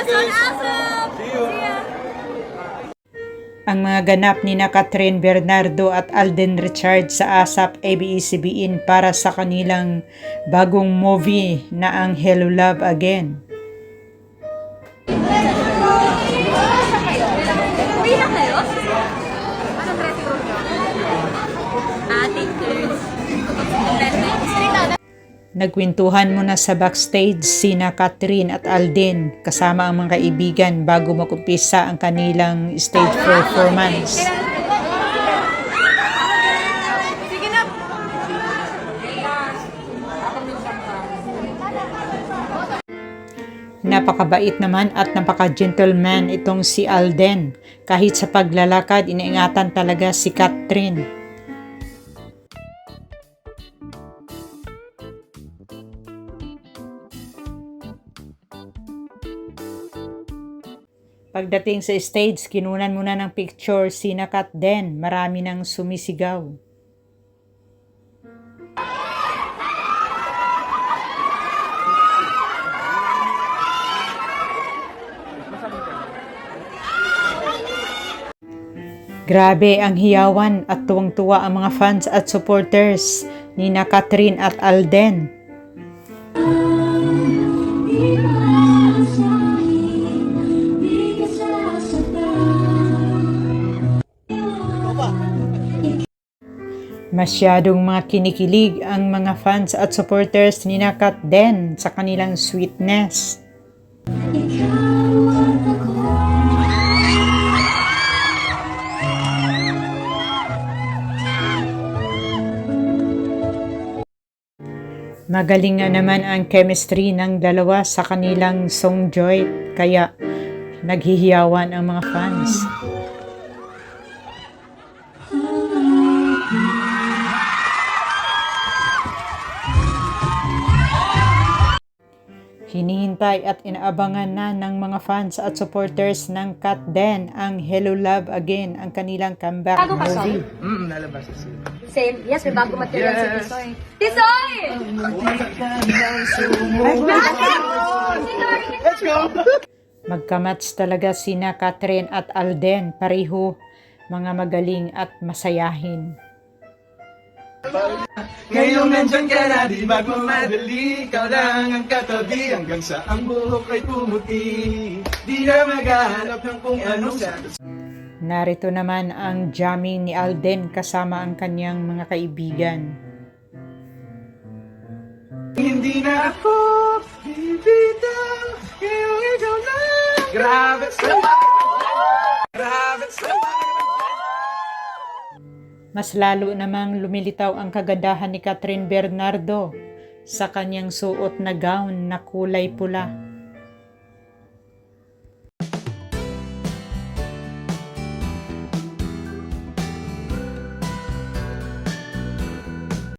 guys. Awesome! See you. See ya! Ang mga ganap ni na Catherine Bernardo at Alden Richards sa ASAP ABS-CBN para sa kanilang bagong movie na ang Hello Love Again. Uwi na kayo? Anong dressing room nyo? Takers. Nagkwentuhan muna sa backstage sina Catherine at Alden kasama ang mga kaibigan bago mag-umpisa ang kanilang stage performance. Sige na! Napakabait naman at napaka-gentleman itong si Alden. Kahit sa paglalakad, iniingatan talaga si Catherine. Pagdating sa stage, kinunan muna ng picture sina Kat Den. Marami nang sumisigaw. Grabe ang hiyawan at tuwang-tuwa ang mga fans at supporters ni na Catherine at Alden. Masyadong mga kinikilig ang mga fans at supporters ni na Kat Den sa kanilang sweetness. Magaling nga naman ang chemistry ng dalawa sa kanilang song Joy, kaya naghihiyawan ang mga fans. Hinihintay at inaabangan na ng mga fans at supporters ng Kat Den ang Hello Love Again, ang kanilang comeback Bago pa movie. Lalabas na siya. Same. Yes, may bago material si Tisoy. Tisoy! Let's go! Magkamatch talaga sina Catherine at Alden, pareho mga magaling at masayahin. Ngayong nandyan ka na, di magmamadali. Ikaw lang ang katabi hanggang sa ang buhok ay pumuti. Di na maghahanap ng kung anong sabi. Narito naman ang jamming ni Alden kasama ang kanyang mga kaibigan. Hindi na ako bibitaw, ngayong ikaw lang. Grabe sa Grabe sa Mas lalo namang lumilitaw ang kagandahan ni Catherine Bernardo sa kanyang suot na gown na kulay pula.